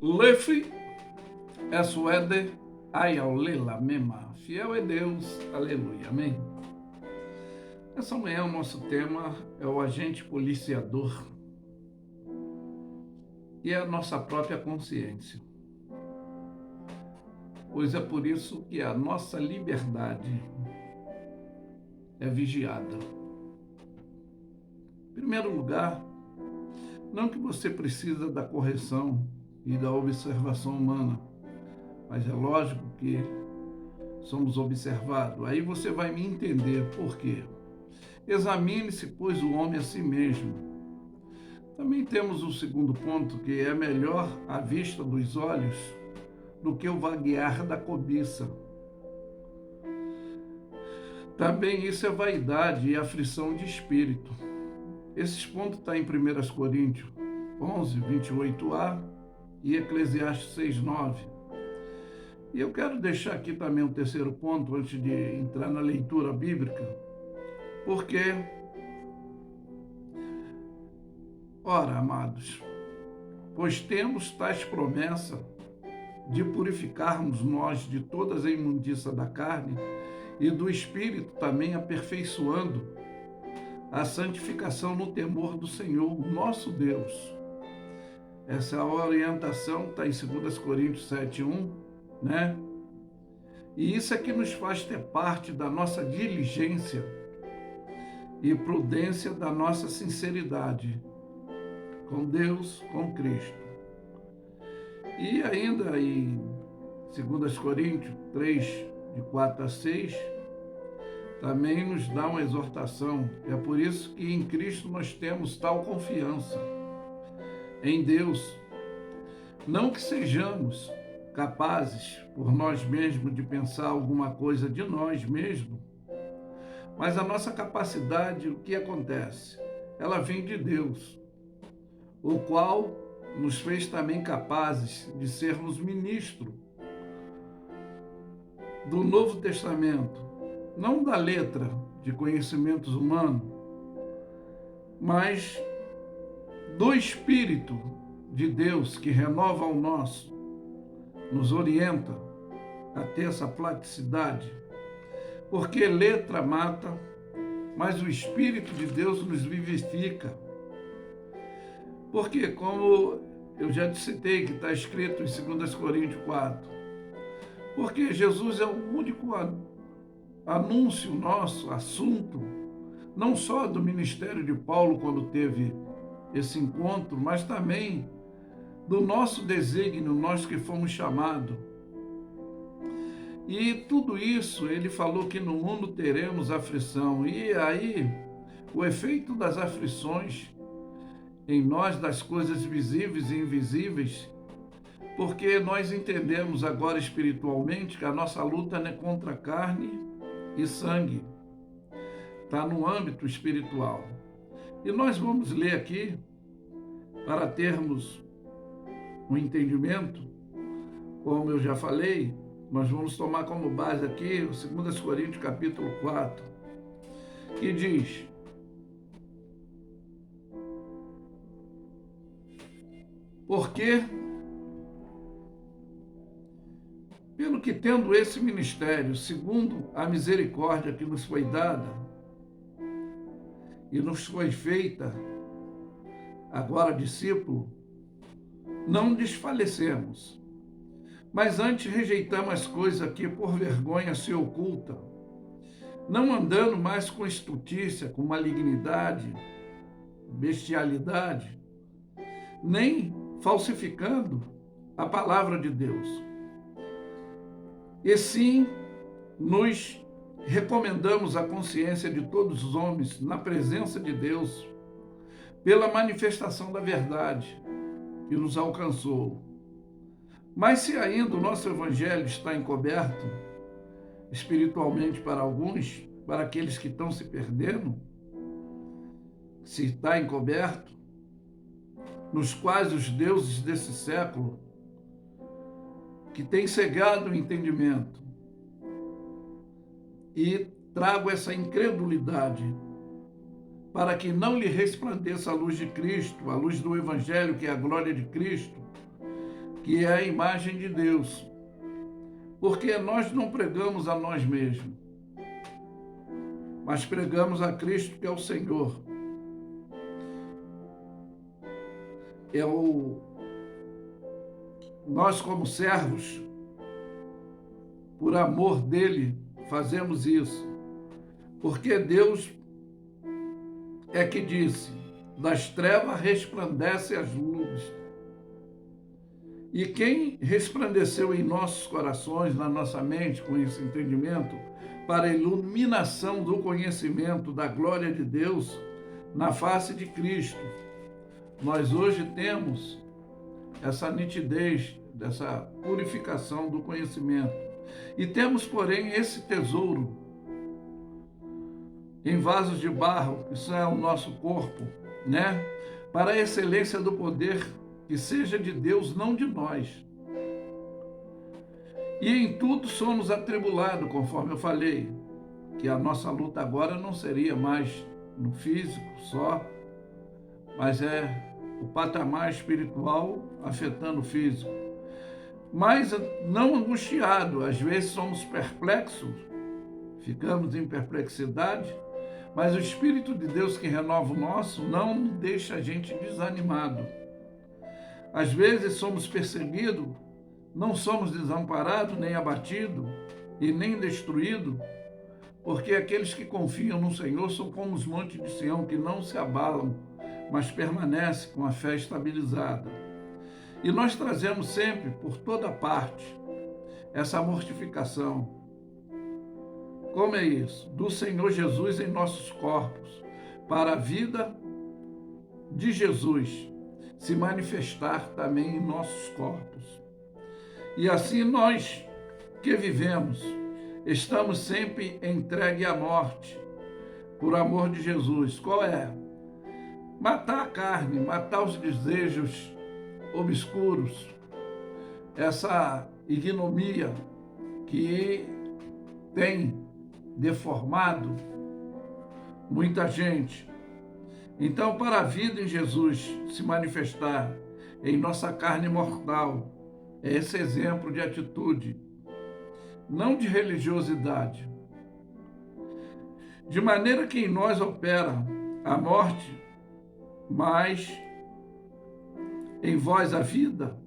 Lefe é suede, ai ao lela mema. Fiel é Deus, aleluia, amém. Essa manhã o nosso tema é o agente policiador e a nossa própria consciência. Pois é por isso que a nossa liberdade é vigiada. Em primeiro lugar, não que você precisa da correção e da observação humana, mas é lógico que somos observados. Aí você vai me entender por quê. Examine-se, pois, o homem a si mesmo. Também temos o segundo ponto, que é melhor a vista dos olhos do que o vaguear da cobiça. Também isso é vaidade e aflição de espírito. Esses pontos estão em 1 Coríntios 11, 28a e Eclesiastes 6, 9. E eu quero deixar aqui também um terceiro ponto, antes de entrar na leitura bíblica, porque, ora, amados, pois temos tais promessa de purificarmos nós de todas a imundícia da carne e do espírito também aperfeiçoando a santificação no temor do Senhor, nosso Deus. Essa orientação está em 2 Coríntios 7:1, né? E isso é que nos faz ter parte da nossa diligência e prudência, da nossa sinceridade com Deus, com Cristo. E ainda em 2 Coríntios 3, de 4 a 6, também nos dá uma exortação. É por isso que em Cristo nós temos tal confiança em Deus. Não que sejamos capazes por nós mesmos de pensar alguma coisa de nós mesmos, mas a nossa capacidade, o que acontece? Ela vem de Deus, o qual nos fez também capazes de sermos ministros do Novo Testamento, não da letra de conhecimentos humanos, mas do Espírito de Deus que renova o nosso, nos orienta a ter essa plasticidade, porque letra mata, mas o Espírito de Deus nos vivifica. Porque, como eu já te citei, que está escrito em 2 Coríntios 4, porque Jesus é o único anúncio nosso, assunto, não só do ministério de Paulo quando teve esse encontro, mas também do nosso desígnio, nós que fomos chamados. E tudo isso, ele falou que no mundo teremos aflição. E aí, o efeito das aflições em nós, das coisas visíveis e invisíveis, porque nós entendemos agora espiritualmente que a nossa luta não é contra carne e sangue, está no âmbito espiritual. E nós vamos ler aqui, para termos um entendimento, como eu já falei, nós vamos tomar como base aqui o 2 Coríntios capítulo 4, que diz: porque, pelo que tendo esse ministério, segundo a misericórdia que nos foi dada e nos foi feita, agora discípulo, não desfalecemos, mas antes rejeitamos as coisas que por vergonha se ocultam, não andando mais com estultícia, com malignidade, bestialidade, nem falsificando a palavra de Deus. E sim, nos recomendamos a consciência de todos os homens na presença de Deus, pela manifestação da verdade que nos alcançou. Mas se ainda o nosso evangelho está encoberto, espiritualmente para alguns, para aqueles que estão se perdendo, se está encoberto, nos quais os deuses desse século, que têm cegado o entendimento, e trago essa incredulidade, para que não lhe resplandeça a luz de Cristo, a luz do Evangelho, que é a glória de Cristo, que é a imagem de Deus. Porque nós não pregamos a nós mesmos, mas pregamos a Cristo, que é o Senhor. Nós, como servos, por amor dele, fazemos isso. Porque Deus é que disse: das trevas resplandece as luzes. E quem resplandeceu em nossos corações, na nossa mente, com esse entendimento, para a iluminação do conhecimento da glória de Deus na face de Cristo. Nós hoje temos essa nitidez, dessa purificação do conhecimento. E temos, porém, esse tesouro em vasos de barro, que isso é o nosso corpo, né? Para a excelência do poder que seja de Deus, não de nós. E em tudo somos atribulados, conforme eu falei, que a nossa luta agora não seria mais no físico só, mas é o patamar espiritual afetando o físico. Mas não angustiado, às vezes somos perplexos, ficamos em perplexidade, mas o Espírito de Deus que renova o nosso não deixa a gente desanimado. Às vezes somos perseguidos, não somos desamparados, nem abatidos e nem destruídos, porque aqueles que confiam no Senhor são como os montes de Sião, que não se abalam, mas permanecem com a fé estabilizada. E nós trazemos sempre, por toda parte, essa mortificação. Como é isso? Do Senhor Jesus em nossos corpos, para a vida de Jesus se manifestar também em nossos corpos. E assim nós que vivemos, estamos sempre entregues à morte, por amor de Jesus. Qual é? Matar a carne, matar os desejos obscuros, essa ignomia que tem deformado muita gente. Então, para a vida em Jesus se manifestar em nossa carne mortal, é esse exemplo de atitude, não de religiosidade. De maneira que em nós opera a morte, mas em vós a vida.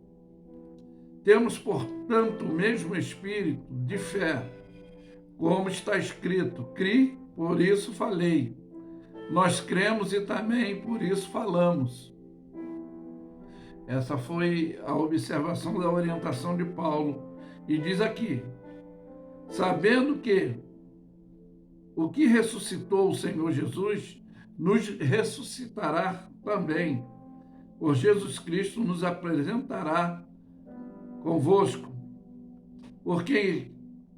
Temos, portanto, o mesmo espírito de fé, como está escrito: cri, por isso falei. Nós cremos e também por isso falamos. Essa foi a observação da orientação de Paulo. E diz aqui: sabendo que o que ressuscitou o Senhor Jesus, nos ressuscitará também. Por Jesus Cristo nos apresentará convosco. Porque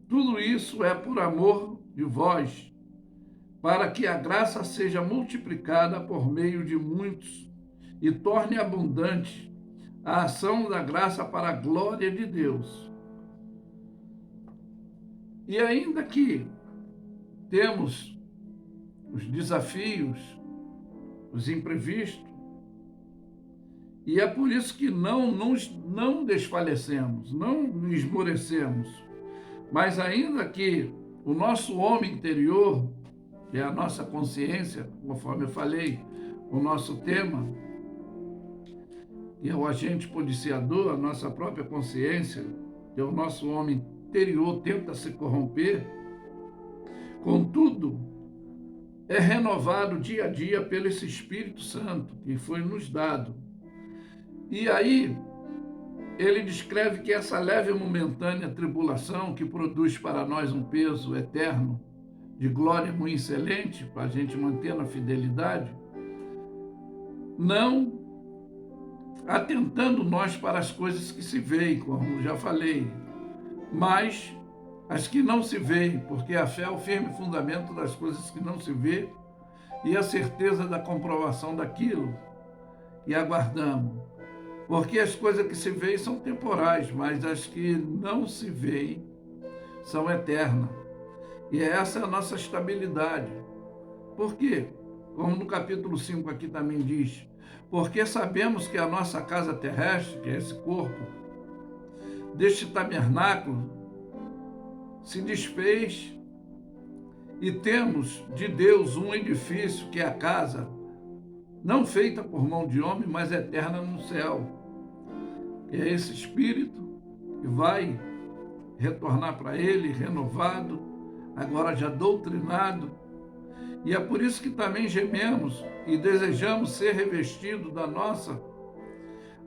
tudo isso é por amor de vós, para que a graça seja multiplicada por meio de muitos e torne abundante a ação da graça para a glória de Deus. E ainda que temos os desafios, os imprevistos, e é por isso que não desfalecemos, não esmorecemos, mas ainda que o nosso homem interior, que é a nossa consciência, conforme eu falei, o nosso tema, que é o agente policiador, a nossa própria consciência, que é o nosso homem interior, tenta se corromper, contudo, é renovado dia a dia pelo esse Espírito Santo que foi nos dado. E aí, ele descreve que essa leve e momentânea tribulação que produz para nós um peso eterno de glória muito excelente, para a gente manter na fidelidade, não atentando nós para as coisas que se veem, como já falei, mas as que não se veem, porque a fé é o firme fundamento das coisas que não se vê e a certeza da comprovação daquilo que aguardamos. Porque as coisas que se veem são temporais, mas as que não se veem são eternas. E essa é a nossa estabilidade. Por quê? Como no capítulo 5 aqui também diz: porque sabemos que a nossa casa terrestre, que é esse corpo, deste tabernáculo se desfez e temos de Deus um edifício que é a casa, não feita por mão de homem, mas eterna no céu. É esse Espírito que vai retornar para ele, renovado, agora já doutrinado. E é por isso que também gememos e desejamos ser revestidos da nossa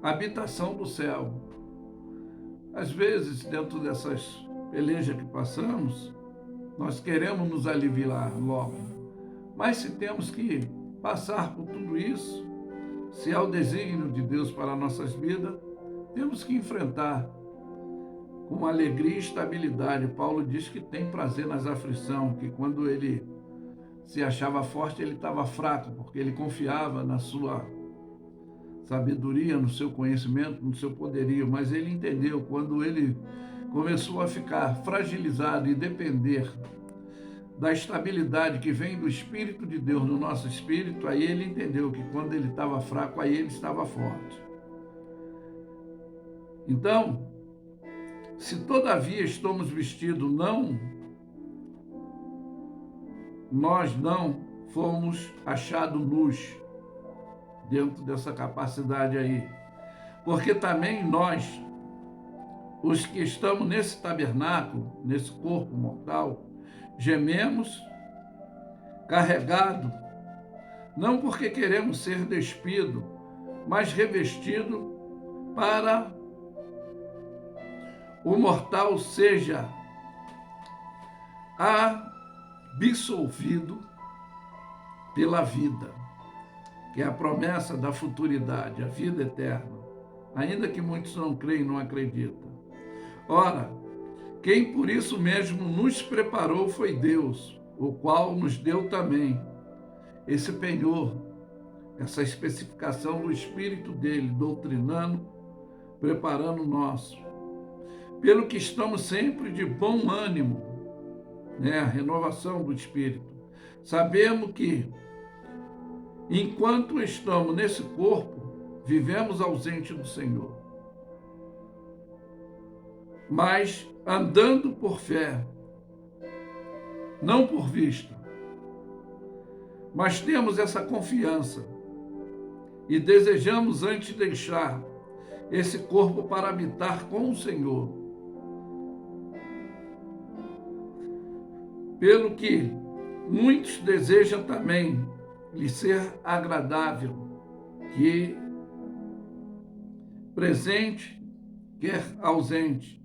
habitação do céu. Às vezes, dentro dessas pelejas que passamos, nós queremos nos aliviar logo. Mas se temos que passar por tudo isso, se é o desígnio de Deus para nossas vidas, temos que enfrentar com alegria e estabilidade. Paulo diz que tem prazer nas aflições, que quando ele se achava forte, ele estava fraco, porque ele confiava na sua sabedoria, no seu conhecimento, no seu poderio, mas ele entendeu quando ele começou a ficar fragilizado e depender da estabilidade que vem do Espírito de Deus no nosso espírito, aí ele entendeu que quando ele estava fraco, aí ele estava forte. Então, se todavia estamos vestidos, nós não fomos achados nus dentro dessa capacidade aí. Porque também nós, os que estamos nesse tabernáculo, nesse corpo mortal, gememos, carregado, não porque queremos ser despido, mas revestido para o mortal seja absolvido pela vida, que é a promessa da futuridade, a vida eterna, ainda que muitos não creem, não acreditam. Ora, quem por isso mesmo nos preparou foi Deus, o qual nos deu também esse penhor, essa especificação do Espírito dele, doutrinando, preparando o nosso. Pelo que estamos sempre de bom ânimo, a renovação do Espírito. Sabemos que, enquanto estamos nesse corpo, vivemos ausente do Senhor. Mas andando por fé, não por vista. Mas temos essa confiança e desejamos antes deixar esse corpo para habitar com o Senhor. Pelo que muitos desejam também lhe ser agradável, que presente, quer ausente.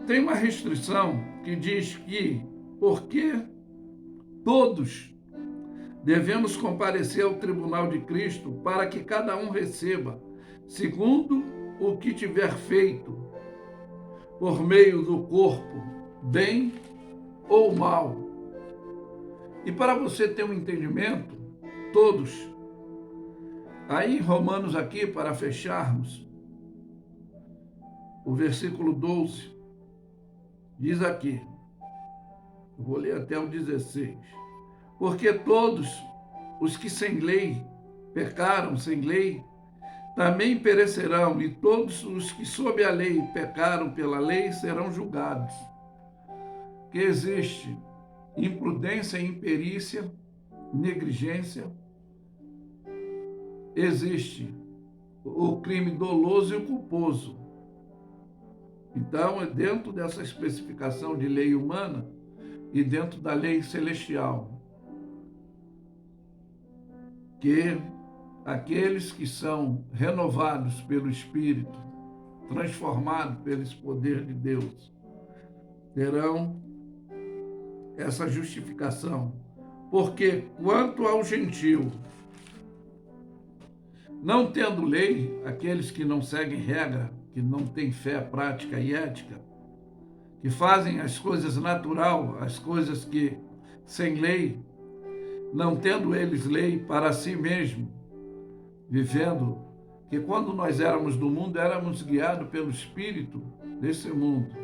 Tem uma restrição que diz que, porque todos devemos comparecer ao tribunal de Cristo para que cada um receba, segundo o que tiver feito, por meio do corpo, bem ou mal. E para você ter um entendimento, todos, aí em Romanos aqui, para fecharmos, o versículo 12, diz aqui, eu vou ler até o 16, porque todos os que sem lei pecaram sem lei, também perecerão, e todos os que sob a lei pecaram pela lei serão julgados. Que existe imprudência, imperícia, negligência, existe o crime doloso e o culposo. Então, é dentro dessa especificação de lei humana e dentro da lei celestial, que aqueles que são renovados pelo Espírito, transformados pelo poder de Deus, terão essa justificação. Porque quanto ao gentio, não tendo lei, aqueles que não seguem regra, que não têm fé, prática e ética, que fazem as coisas natural, as coisas que sem lei, não tendo eles lei para si mesmo, vivendo, que quando nós éramos do mundo, éramos guiados pelo Espírito desse mundo.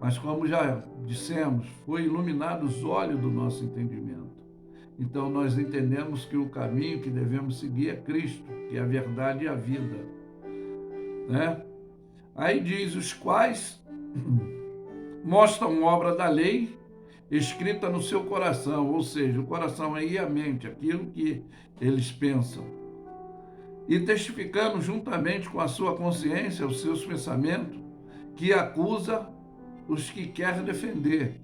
Mas como já dissemos, foi iluminado os olhos do nosso entendimento. Então nós entendemos que o caminho que devemos seguir é Cristo, que é a verdade e a vida, né? Aí diz, os quais mostram obra da lei escrita no seu coração, ou seja, o coração aí é a mente, aquilo que eles pensam. E testificando juntamente com a sua consciência, os seus pensamentos, que acusa os que quer defender.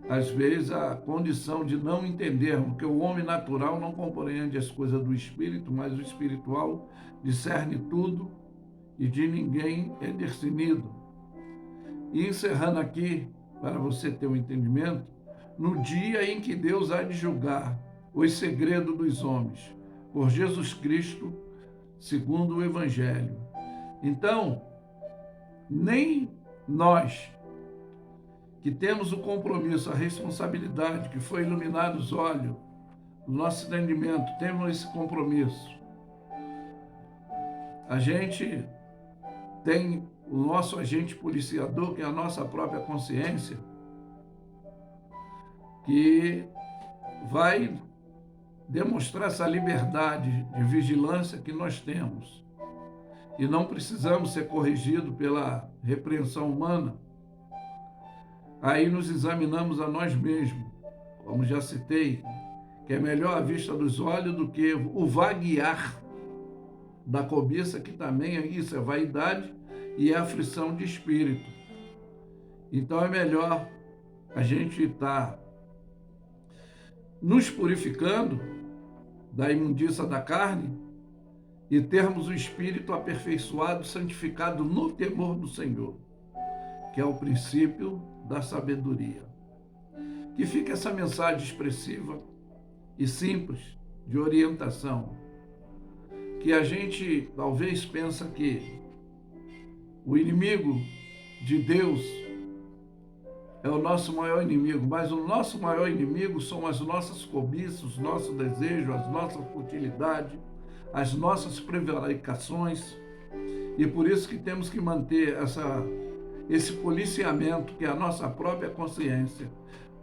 Às vezes, a condição de não entendermos que o homem natural não compreende as coisas do espírito, mas o espiritual discerne tudo e de ninguém é discernido. E encerrando aqui, para você ter um entendimento, no dia em que Deus há de julgar os segredos dos homens, por Jesus Cristo, segundo o Evangelho. Então, nem nós, que temos o compromisso, a responsabilidade, que foi iluminado os olhos, o nosso entendimento, temos esse compromisso. A gente tem o nosso agente policiador, que é a nossa própria consciência, que vai demonstrar essa liberdade de vigilância que nós temos. E não precisamos ser corrigidos pela repreensão humana. Aí nos examinamos a nós mesmos, como já citei, que é melhor a vista dos olhos do que o vaguear da cobiça, que também é isso, é vaidade e é aflição de espírito. Então é melhor a gente estar nos purificando da imundícia da carne e termos o espírito aperfeiçoado, santificado no temor do Senhor, que é o princípio da sabedoria. Que fique essa mensagem expressiva e simples de orientação, que a gente talvez pensa que o inimigo de Deus é o nosso maior inimigo, mas o nosso maior inimigo são as nossas cobiças, os nossos desejos, as nossas futilidades, as nossas prevaricações, e por isso que temos que manter esse policiamento, que é a nossa própria consciência,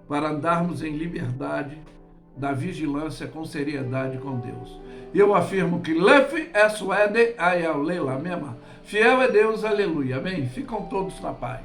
para andarmos em liberdade da vigilância com seriedade com Deus. Eu afirmo que Lef es wede ayau leila mesma. Fiel é Deus, aleluia. Amém? Ficam todos na paz.